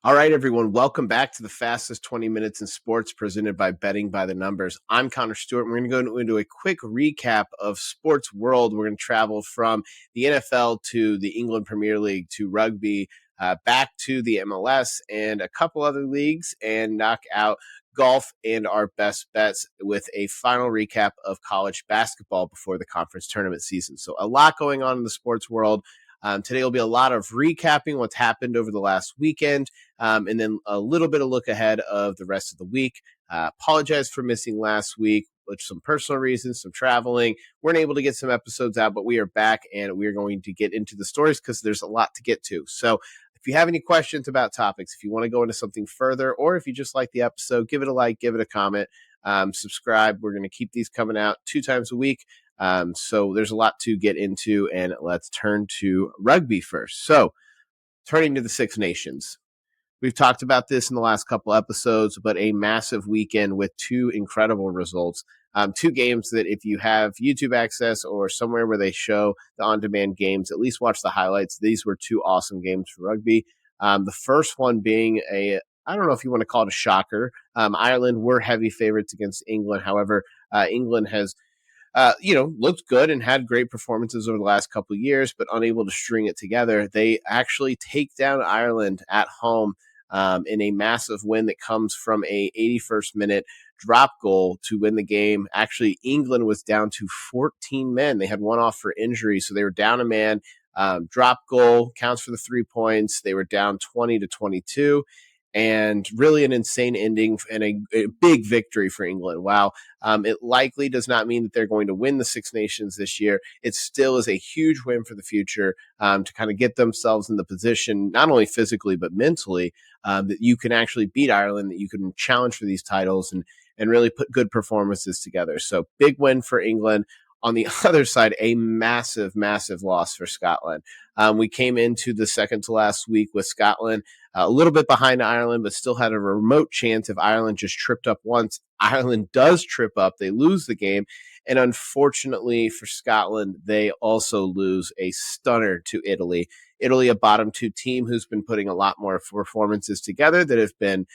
All right, everyone. Welcome back to the fastest 20 minutes in sports presented by Betting by the Numbers. I'm Connor Stewart. We're going to go into a quick recap of sports world. We're going to travel from the NFL to the England Premier League to rugby, back to the MLS and a couple other leagues, and knock out golf and our best bets with a final recap of college basketball before the conference tournament season. So a lot going on in the sports world. Today will be a lot of recapping what's happened over the last weekend, and then a little bit of look ahead of the rest of the week. Apologize for missing last week, with some personal reasons, some traveling. Weren't able to get some episodes out, but we are back, and we are going to get into the stories because there's a lot to get to. So if you have any questions about topics, if you want to go into something further, or if you just like the episode, give it a like, give it a comment, subscribe. We're going to keep these coming out 2 times a week. So there's a lot to get into, and let's turn to rugby first. So turning to the Six Nations. We've talked about this in the last couple episodes, but a massive weekend with 2 incredible results. 2 games that if you have YouTube access or somewhere where they show the on-demand games, at least watch the highlights. These were 2 awesome games for rugby. The first one being I don't know if you want to call it a shocker. Ireland were heavy favorites against England. However, England has looked good and had great performances over the last couple of years, but unable to string it together. They actually take down Ireland at home in a massive win that comes from a 81st minute drop goal to win the game. Actually, England was down to 14 men. They had one off for injury, so they were down a man. Drop goal counts for the 3 points. They were down 20-22. And really an insane ending and a big victory for England. While it likely does not mean that they're going to win the Six Nations this year, it still is a huge win for the future to kind of get themselves in the position, not only physically but mentally, that you can actually beat Ireland, that you can challenge for these titles and really put good performances together. So big win for England. On the other side, a massive, massive loss for Scotland. We came into the second to last week with Scotland a little bit behind Ireland, but still had a remote chance if Ireland just tripped up once. Ireland does trip up. They lose the game. And unfortunately for Scotland, they also lose a stunner to Italy. Italy, a bottom 2 team who's been putting a lot more performances together that have been,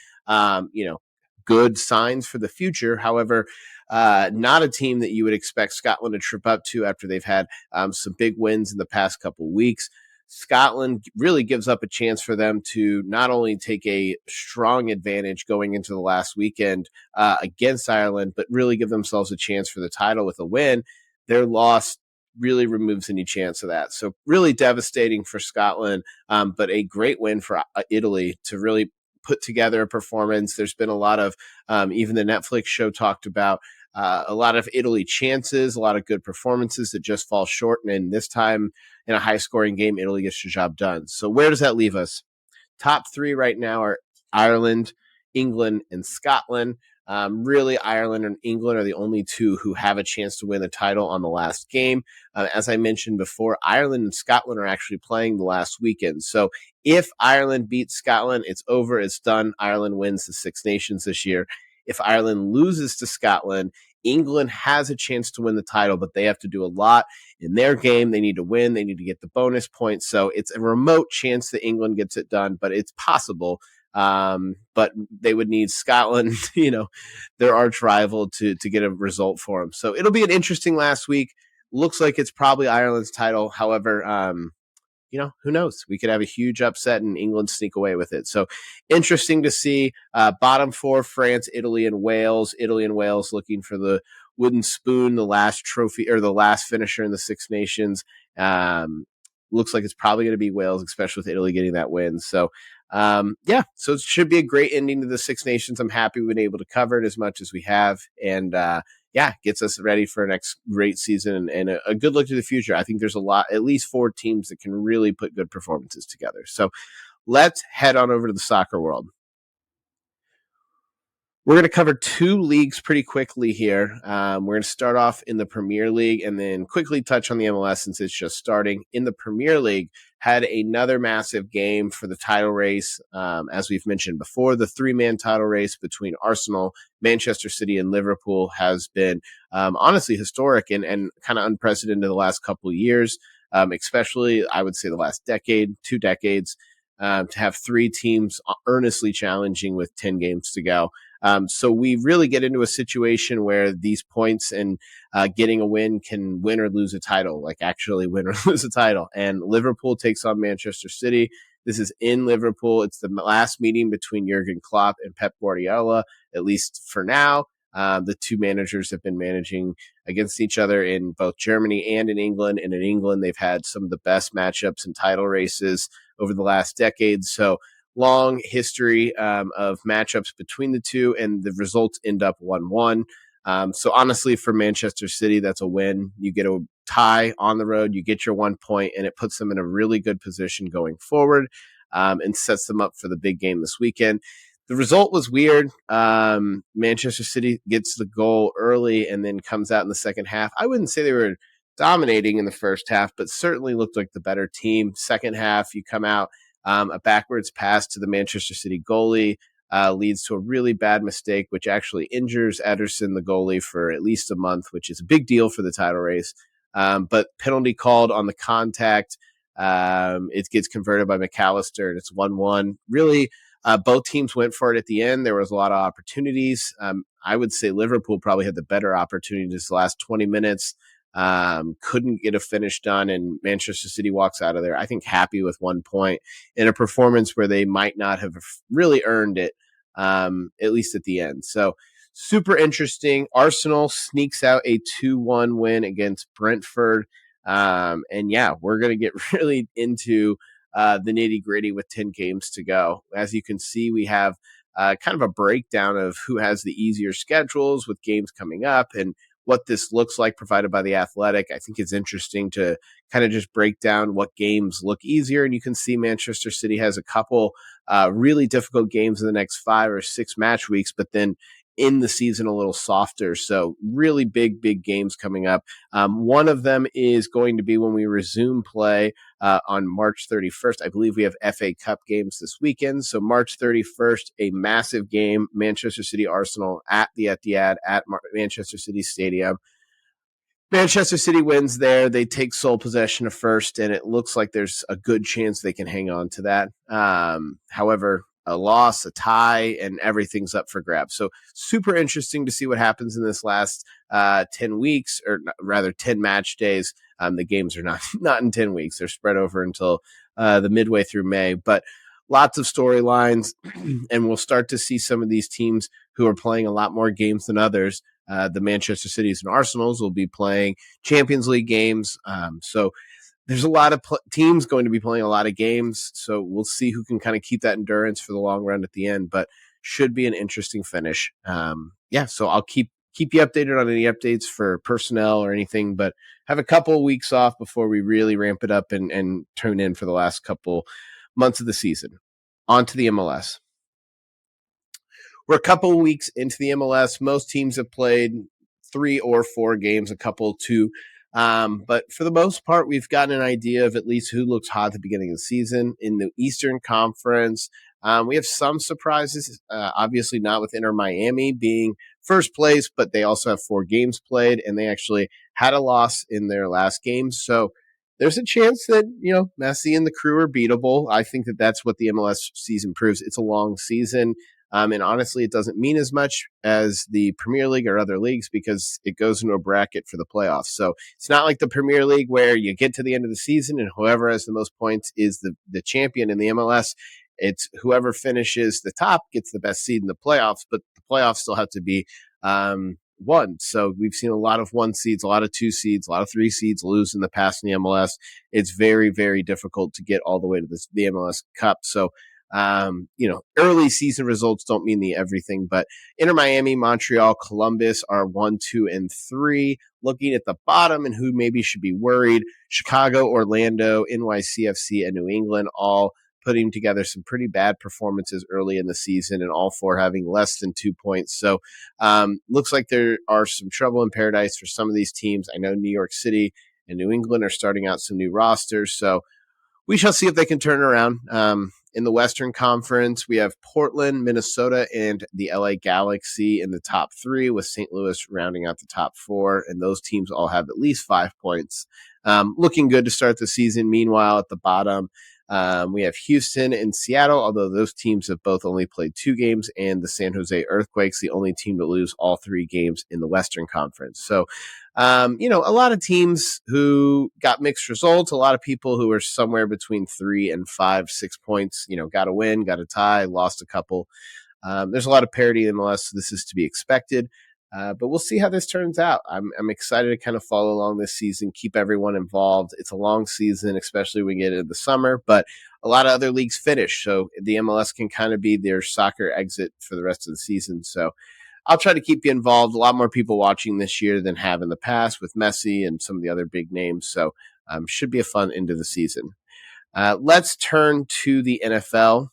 good signs for the future. However, not a team that you would expect Scotland to trip up to after they've had some big wins in the past couple of weeks. Scotland really gives up a chance for them to not only take a strong advantage going into the last weekend against Ireland, but really give themselves a chance for the title with a win. Their loss really removes any chance of that. So really devastating for Scotland, but a great win for Italy to really put together a performance. There's been a lot of, even the Netflix show talked about a lot of Italy chances, a lot of good performances that just fall short. And this time in a high-scoring game, Italy gets the job done. So where does that leave us? Top 3 right now are Ireland, England, and Scotland. Really, Ireland and England are the only 2 who have a chance to win the title on the last game. As I mentioned before, Ireland and Scotland are actually playing the last weekend. So if Ireland beats Scotland, it's over. It's done. Ireland wins the Six Nations this year. If Ireland loses to Scotland, England has a chance to win the title, but they have to do a lot in their game. They need to win. They need to get the bonus points. So it's a remote chance that England gets it done, but it's possible. But they would need Scotland, their arch rival, to get a result for them. So it'll be an interesting last week. Looks like it's probably Ireland's title. However, who knows? We could have a huge upset and England sneak away with it. So interesting to see. Bottom 4, France, Italy, and Wales. Italy and Wales looking for the wooden spoon, the last trophy or the last finisher in the Six Nations. Looks like it's probably going to be Wales, especially with Italy getting that win. So, so it should be a great ending to the Six Nations. I'm happy we've been able to cover it as much as we have. And, gets us ready for a next great season and a good look to the future. I think there's at least 4 teams that can really put good performances together. So let's head on over to the soccer world. We're going to cover 2 leagues pretty quickly here. We're going to start off in the Premier League and then quickly touch on the MLS since it's just starting. In the Premier League, had another massive game for the title race. As we've mentioned before, the 3-man title race between Arsenal, Manchester City, and Liverpool has been honestly historic and kind of unprecedented the last couple of years, especially, I would say, the last decade, 2 decades. to have three teams earnestly challenging with 10 games to go. So we really get into a situation where these points and getting a win can win or lose a title, like actually win or lose a title. And Liverpool takes on Manchester City. This is in Liverpool. It's the last meeting between Jurgen Klopp and Pep Guardiola, at least for now. The two managers have been managing against each other in both Germany and in England. And in England, they've had some of the best matchups and title races over the last decade. So long history of matchups between the two, and the results end up 1-1. So honestly, for Manchester City, that's a win. You get a tie on the road, you get your 1 point, and it puts them in a really good position going forward and sets them up for the big game this weekend. The result was weird. Manchester City gets the goal early and then comes out in the second half. I wouldn't say they were dominating in the first half, but certainly looked like the better team. Second half, you come out, a backwards pass to the Manchester City goalie leads to a really bad mistake, which actually injures Ederson, the goalie, for at least a month, which is a big deal for the title race. But penalty called on the contact. It gets converted by McAllister, and it's 1-1. Really, both teams went for it at the end. There was a lot of opportunities. I would say Liverpool probably had the better opportunities the last 20 minutes. Couldn't get a finish done, and Manchester City walks out of there, I think, happy with 1 point in a performance where they might not have really earned it, at least at the end. So super interesting. Arsenal sneaks out a 2-1 win against Brentford. And yeah, we're going to get really into the nitty gritty with 10 games to go. As you can see, we have kind of a breakdown of who has the easier schedules with games coming up and what this looks like provided by The Athletic. I think it's interesting to kind of just break down what games look easier. And you can see Manchester City has a couple really difficult games in the next 5 or 6 match weeks, but then in the season a little softer. So really big games coming up. One of them is going to be when we resume play on March 31st. I believe we have FA Cup games this weekend. So March 31st, a massive game, Manchester City Arsenal at the Etihad at Manchester City Stadium. Manchester City wins there. They take sole possession of first, and it looks like there's a good chance they can hang on to that. However, a loss, a tie, and everything's up for grabs. So super interesting to see what happens in this last 10 weeks, or rather 10 match days. The games are not in 10 weeks. They're spread over until the midway through May. But lots of storylines, and we'll start to see some of these teams who are playing a lot more games than others. The Manchester Cities and Arsenals will be playing Champions League games. So there's a lot of teams going to be playing a lot of games. So we'll see who can kind of keep that endurance for the long run at the end, but should be an interesting finish. So I'll keep you updated on any updates for personnel or anything, but have a couple of weeks off before we really ramp it up and tune in for the last couple months of the season. On to the MLS. We're a couple of weeks into the MLS. Most teams have played 3 or 4 games, a couple 2. But for the most part, we've gotten an idea of at least who looks hot at the beginning of the season. In the Eastern Conference, we have some surprises, obviously not with Inter Miami being first place, but they also have 4 games played, and they actually had a loss in their last game. So there's a chance that, Messi and the crew are beatable. I think that that's what the MLS season proves. It's a long season. And honestly, it doesn't mean as much as the Premier League or other leagues because it goes into a bracket for the playoffs. So it's not like the Premier League where you get to the end of the season and whoever has the most points is the champion. In the MLS. It's whoever finishes the top gets the best seed in the playoffs, but the playoffs still have to be won. So we've seen a lot of 1 seeds, a lot of 2 seeds, a lot of 3 seeds lose in the past in the MLS. It's very, very difficult to get all the way to the MLS Cup. So early season results don't mean the everything, but Inter Miami, Montreal, Columbus are 1, 2, and 3. Looking at the bottom and who maybe should be worried, Chicago, Orlando, NYCFC, and New England all putting together some pretty bad performances early in the season and all 4 having less than 2 points. So looks like there are some trouble in paradise for some of these teams. I know New York City and New England are starting out some new rosters, so we shall see if they can turn around. In the Western Conference, we have Portland, Minnesota, and the LA Galaxy in the top 3, with St. Louis rounding out the top 4, and those teams all have at least 5 points. Looking good to start the season. Meanwhile, at the bottom, We have Houston and Seattle, although those teams have both only played 2 games, and the San Jose Earthquakes, the only team to lose all 3 games in the Western Conference. So, a lot of teams who got mixed results, a lot of people who are somewhere between 3 and 5, 6 points, got a win, got a tie, lost a couple. There's a lot of parity in MLS, so this is to be expected. But we'll see how this turns out. I'm excited to kind of follow along this season, keep everyone involved. It's a long season, especially when we get into the summer, but a lot of other leagues finish. So the MLS can kind of be their soccer exit for the rest of the season. So I'll try to keep you involved. A lot more people watching this year than have in the past with Messi and some of the other big names. So should be a fun end of the season. Let's turn to the NFL.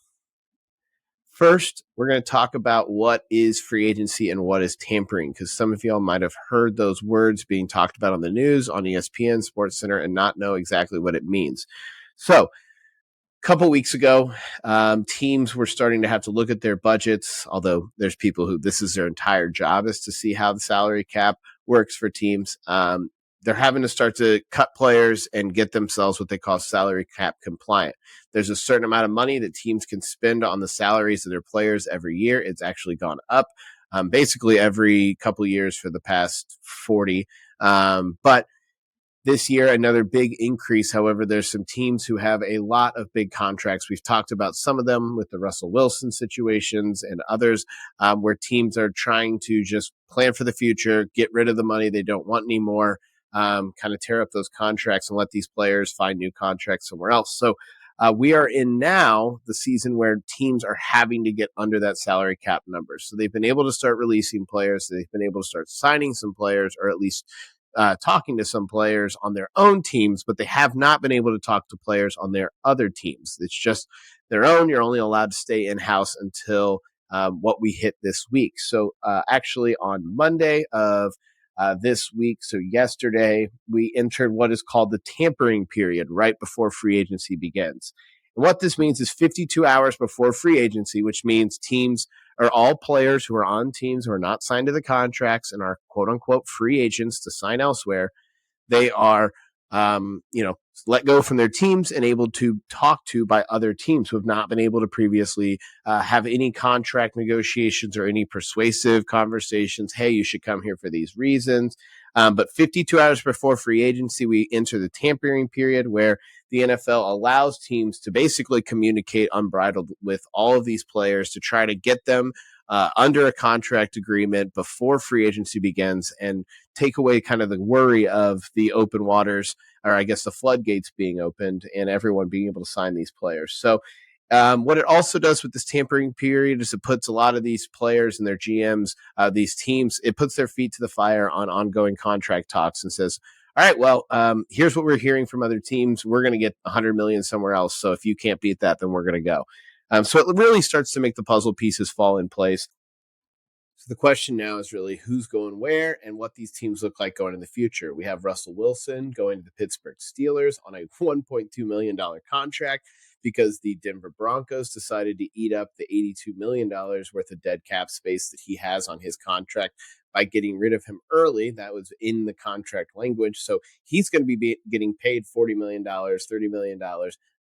First, we're going to talk about what is free agency and what is tampering, because some of y'all might have heard those words being talked about on the news, on ESPN, SportsCenter, and not know exactly what it means. So, a couple weeks ago, teams were starting to have to look at their budgets, although there's people who this is their entire job is to see how the salary cap works for teams. They're having to start to cut players and get themselves what they call salary cap compliant. There's a certain amount of money that teams can spend on the salaries of their players every year. It's actually gone up basically every couple of years for the past 40. But this year, another big increase. However, there's some teams who have a lot of big contracts. We've talked about some of them with the Russell Wilson situations and others where teams are trying to just plan for the future, get rid of the money they don't want anymore, kind of tear up those contracts and let these players find new contracts somewhere else. So we are in now the season where teams are having to get under that salary cap number. So they've been able to start releasing players. They've been able to start signing some players, or at least talking to some players on their own teams, but they have not been able to talk to players on their other teams. It's just their own. You're only allowed to stay in-house until what we hit this week. So actually on Monday of this week, so yesterday, we entered what is called the tampering period right before free agency begins. And what this means is 52 hours before free agency, which means teams are all players who are on teams who are not signed to the contracts and are quote unquote free agents to sign elsewhere. They are, let go from their teams and able to talk to by other teams who have not been able to previously have any contract negotiations or any persuasive conversations. Hey, you should come here for these reasons. But 52 hours before free agency, we enter the tampering period where the NFL allows teams to basically communicate unbridled with all of these players to try to get them under a contract agreement before free agency begins and take away kind of the worry of the open waters, or I guess the floodgates being opened and everyone being able to sign these players. So what it also does with this tampering period is it puts a lot of these players and their GMs, these teams, it puts their feet to the fire on ongoing contract talks and says, all right, well, here's what we're hearing from other teams. We're going to get 100 million somewhere else. So if you can't beat that, then we're going to go. So it really starts to make the puzzle pieces fall in place. So the question now is really who's going where and what these teams look like going in the future. We have Russell Wilson going to the Pittsburgh Steelers on a $1.2 million contract because the Denver Broncos decided to eat up the $82 million worth of dead cap space that he has on his contract by getting rid of him early. That was in the contract language. So he's going to be getting paid $40 million, $30 million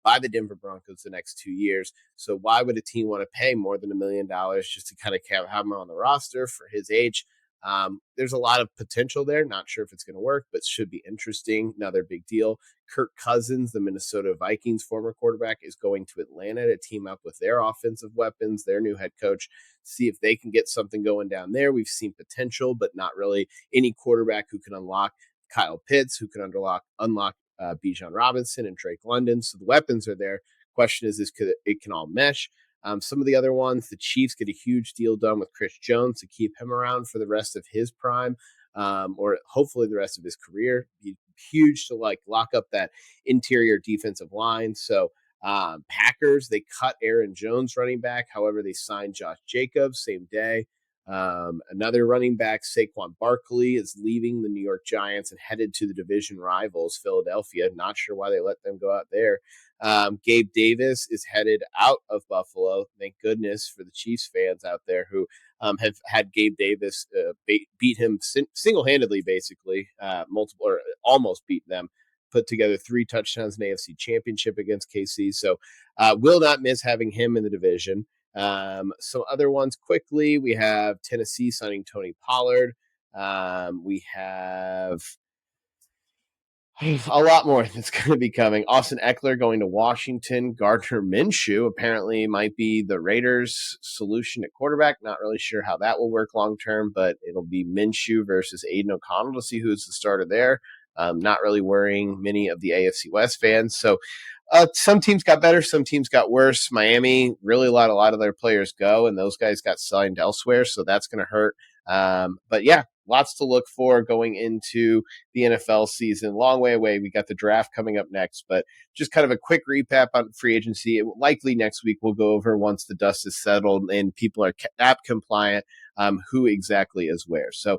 by the Denver Broncos the next 2 years. So why would a team want to pay more than $1 million just to kind of have him on the roster for his age? There's a lot of potential there. Not sure if it's going to work, but should be interesting. Another big deal. Kirk Cousins, the Minnesota Vikings former quarterback, is going to Atlanta to team up with their offensive weapons, their new head coach, see if they can get something going down there. We've seen potential, but not really any quarterback who can unlock Kyle Pitts, who can unlock Bijan Robinson and Drake London. So the weapons are there. Question is it can all mesh? Some of the other ones, the Chiefs get a huge deal done with Chris Jones to keep him around for the rest of his prime, or hopefully the rest of his career. Be huge to lock up that interior defensive line. So Packers, they cut Aaron Jones running back. However, they signed Josh Jacobs same day. Another running back, Saquon Barkley, is leaving the New York Giants and headed to the division rivals, Philadelphia. Not sure why they let them go out there. Gabe Davis is headed out of Buffalo. Thank goodness for the Chiefs fans out there who have had Gabe Davis beat him single-handedly, basically, multiple or almost beat them put together 3 touchdowns in the AFC Championship against KC. So will not miss having him in the division. Some other ones quickly. We have Tennessee signing Tony Pollard. We have a lot more that's going to be coming. Austin Eckler going to Washington. Gardner Minshew apparently might be the Raiders' solution at quarterback. Not really sure how that will work long term, but it'll be Minshew versus Aiden O'Connell to see who's the starter there. Not really worrying many of the AFC West fans. So some teams got better, some teams got worse. Miami really let a lot of their players go, and those guys got signed elsewhere, so that's going to hurt. But yeah, lots to look for going into the NFL season. Long way away. We got the draft coming up next, but just kind of a quick recap on free agency. Likely next week we'll go over once the dust is settled and people are cap compliant, who exactly is where. So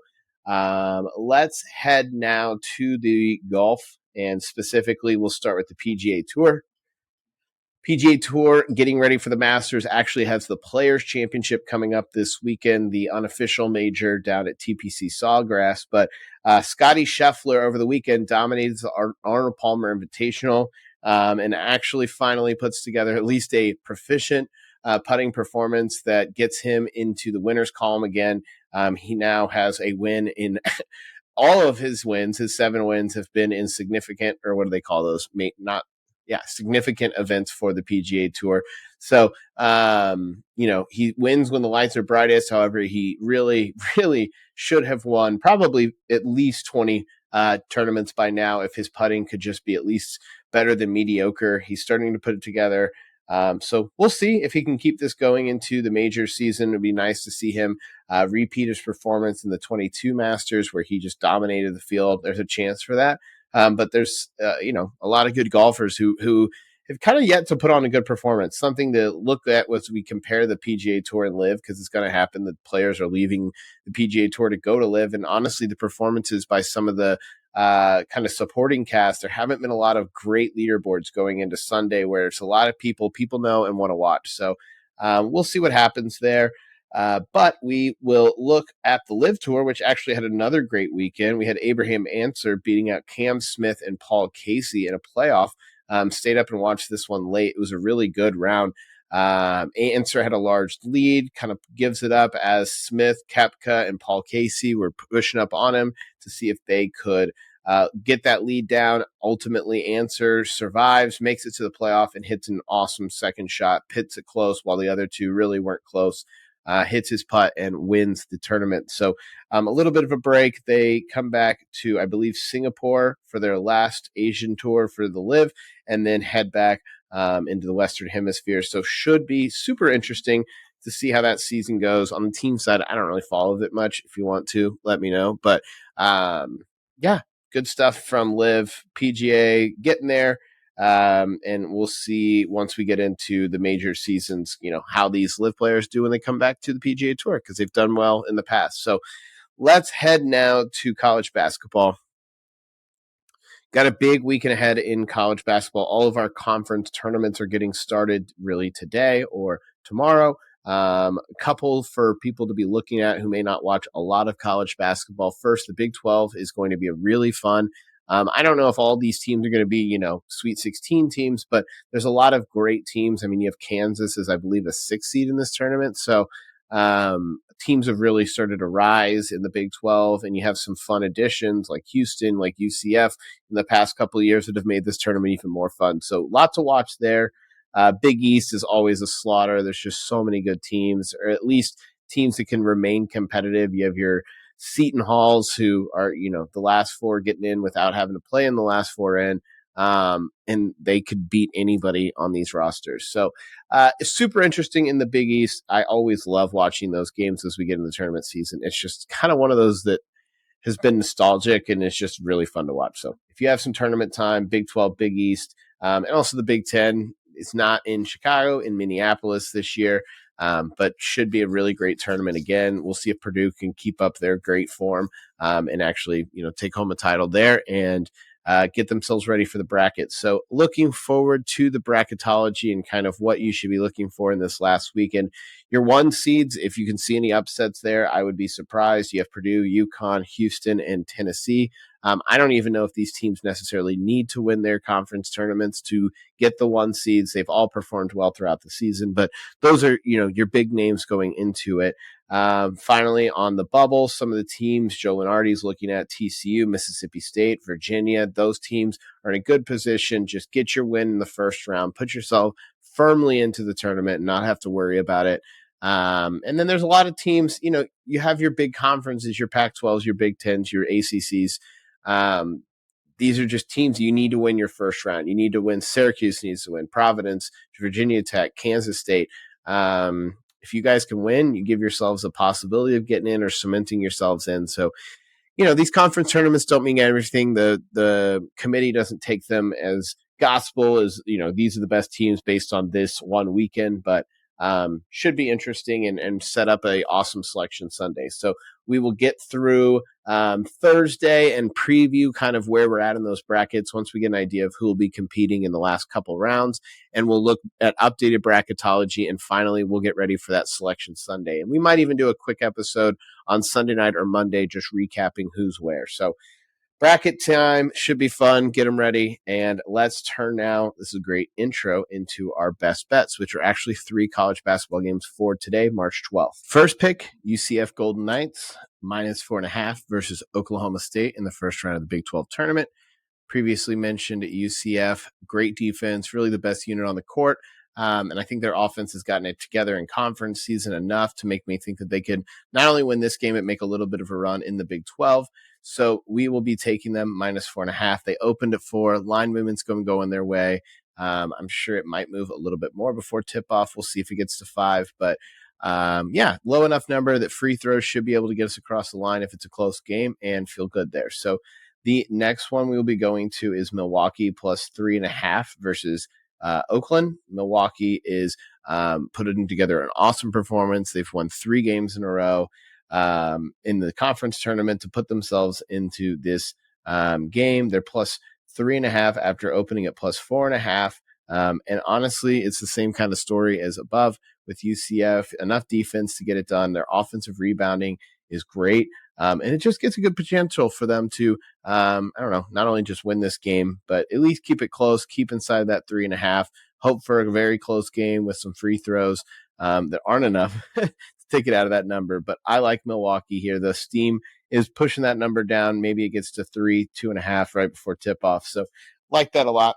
let's head now to the golf, and specifically we'll start with the PGA Tour. PGA Tour getting ready for the Masters actually has the Players Championship coming up this weekend, the unofficial major down at TPC Sawgrass. But Scotty Scheffler over the weekend dominated the Arnold Palmer Invitational and actually finally puts together at least a proficient putting performance that gets him into the winner's column again. He now has a win in all of his wins. His 7 wins have been in significant, or what do they call those? Significant events for the PGA Tour. So, he wins when the lights are brightest. However, he really, really should have won probably at least 20 tournaments by now if his putting could just be at least better than mediocre. He's starting to put it together. So we'll see if he can keep this going into the major season. It'd be nice to see him repeat his performance in the 22 Masters where he just dominated the field. There's a chance for that. But there's, a lot of good golfers who have kind of yet to put on a good performance. Something to look at as we compare the PGA Tour and LIV, because it's going to happen that players are leaving the PGA Tour to go to LIV. And honestly, the performances by some of the kind of supporting cast, there haven't been a lot of great leaderboards going into Sunday where it's a lot of people know and want to watch. So we'll see what happens there. But we will look at the LIV Tour, which actually had another great weekend. We had Abraham Answer beating out Cam Smith and Paul Casey in a playoff. Stayed up and watched this one late. It was a really good round. Answer had a large lead, kind of gives it up as Smith, Koepka, and Paul Casey were pushing up on him to see if they could get that lead down. Ultimately, Answer survives, makes it to the playoff, and hits an awesome second shot, pits it close while the other two really weren't close. Hits his putt and wins the tournament. So a little bit of a break. They come back to, I believe, Singapore for their last Asian tour for the LIV, and then head back into the Western Hemisphere. So should be super interesting to see how that season goes. On the team side, I don't really follow it much. If you want to, let me know. But good stuff from LIV, PGA, getting there. And we'll see once we get into the major seasons, how these LIV players do when they come back to the PGA Tour, because they've done well in the past. So let's head now to college basketball. Got a big weekend ahead in college basketball. All of our conference tournaments are getting started really today or tomorrow. A couple for people to be looking at who may not watch a lot of college basketball. First, the Big 12 is going to be a really fun. I don't know if all these teams are going to be, Sweet 16 teams, but there's a lot of great teams. I mean, you have Kansas as, I believe, a 6th seed in this tournament. So teams have really started to rise in the Big 12, and you have some fun additions like Houston, like UCF in the past couple of years that have made this tournament even more fun. So lots to watch there. Big East is always a slaughter. There's just so many good teams, or at least teams that can remain competitive. You have your Seton Halls, who are, the last 4 getting in without having to play in the last 4 in, and they could beat anybody on these rosters. So it's super interesting in the Big East. I always love watching those games as we get into the tournament season. It's just kind of one of those that has been nostalgic, and it's just really fun to watch. So if you have some tournament time, Big 12, Big East, and also the Big 10, it's not in Chicago, in Minneapolis this year. But should be a really great tournament again. We'll see if Purdue can keep up their great form and actually, take home a title there and get themselves ready for the bracket. So looking forward to the bracketology and kind of what you should be looking for in this last weekend. Your 1 seeds, if you can see any upsets there, I would be surprised. You have Purdue, UConn, Houston, and Tennessee. I don't even know if these teams necessarily need to win their conference tournaments to get the 1 seeds. They've all performed well throughout the season, but those are, your big names going into it. Finally, on the bubble, some of the teams Joe Lunardi's looking at: TCU, Mississippi State, Virginia. Those teams are in a good position. Just get your win in the first round. Put yourself firmly into the tournament and not have to worry about it. And then there's a lot of teams, you have your big conferences, your Pac-12s, your Big Tens, your ACCs. These are just teams you need to win your first round. You need to win. Syracuse needs to win. Providence, Virginia Tech, Kansas State. If you guys can win, you give yourselves a possibility of getting in or cementing yourselves in. So, these conference tournaments don't mean everything. The committee doesn't take them as gospel, as, these are the best teams based on this one weekend, but should be interesting and set up a awesome selection Sunday. So we will get through Thursday and preview kind of where we're at in those brackets once we get an idea of who will be competing in the last couple rounds. And we'll look at updated bracketology, and finally we'll get ready for that selection Sunday. And we might even do a quick episode on Sunday night or Monday, just recapping who's where. So bracket time should be fun. Get them ready. And let's turn now. This is a great intro into our best bets, which are actually 3 college basketball games for today, March 12th. First pick, UCF Golden Knights, -4.5 versus Oklahoma State in the first round of the Big 12 tournament. Previously mentioned UCF, great defense, really the best unit on the court. And I think their offense has gotten it together in conference season enough to make me think that they could not only win this game, but make a little bit of a run in the Big 12. So we will be taking them -4.5. They opened at 4. Line movement's going to go in their way. I'm sure it might move a little bit more before tip-off. We'll see if it gets to 5. But low enough number that free throws should be able to get us across the line if it's a close game, and feel good there. So the next one we will be going to is Milwaukee +3.5 versus Oakland. Milwaukee is putting together an awesome performance. They've won 3 games in a row in the conference tournament to put themselves into this game. They're +3.5 after opening at +4.5. And honestly, it's the same kind of story as above with UCF. Enough defense to get it done. Their offensive rebounding is great. And it just gets a good potential for them to, not only just win this game, but at least keep it close, keep inside that 3.5, hope for a very close game with some free throws that aren't enough to take it out of that number. But I like Milwaukee here. The steam is pushing that number down. Maybe it gets to 3, 2.5 right before tip-off. So like that a lot.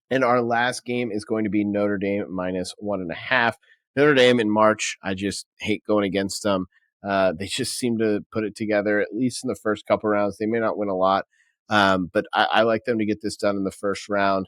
And our last game is going to be Notre Dame -1.5. Notre Dame in March, I just hate going against them. They just seem to put it together, at least in the first couple rounds. They may not win a lot, but I like them to get this done in the first round.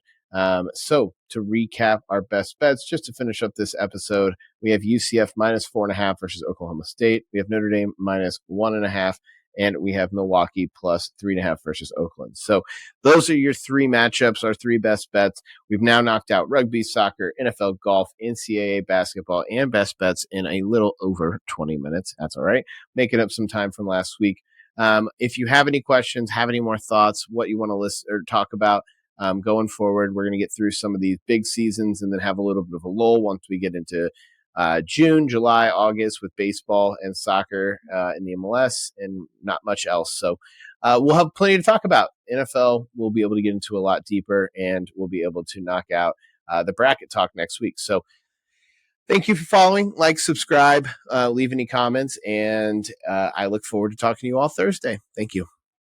So to recap our best bets, just to finish up this episode, we have UCF -4.5 versus Oklahoma State. We have Notre Dame -1.5. And we have Milwaukee +3.5 versus Oakland. So those are your 3 matchups, our 3 best bets. We've now knocked out rugby, soccer, NFL, golf, NCAA basketball, and best bets in a little over 20 minutes. That's all right. Making up some time from last week. If you have any questions, have any more thoughts, what you want to listen or talk about going forward, we're going to get through some of these big seasons and then have a little bit of a lull once we get into June, July, August with baseball and soccer in the MLS and not much else. So we'll have plenty to talk about. NFL, we'll be able to get into a lot deeper, and we'll be able to knock out the bracket talk next week. So thank you for following. Like, subscribe, leave any comments, and I look forward to talking to you all Thursday. Thank you.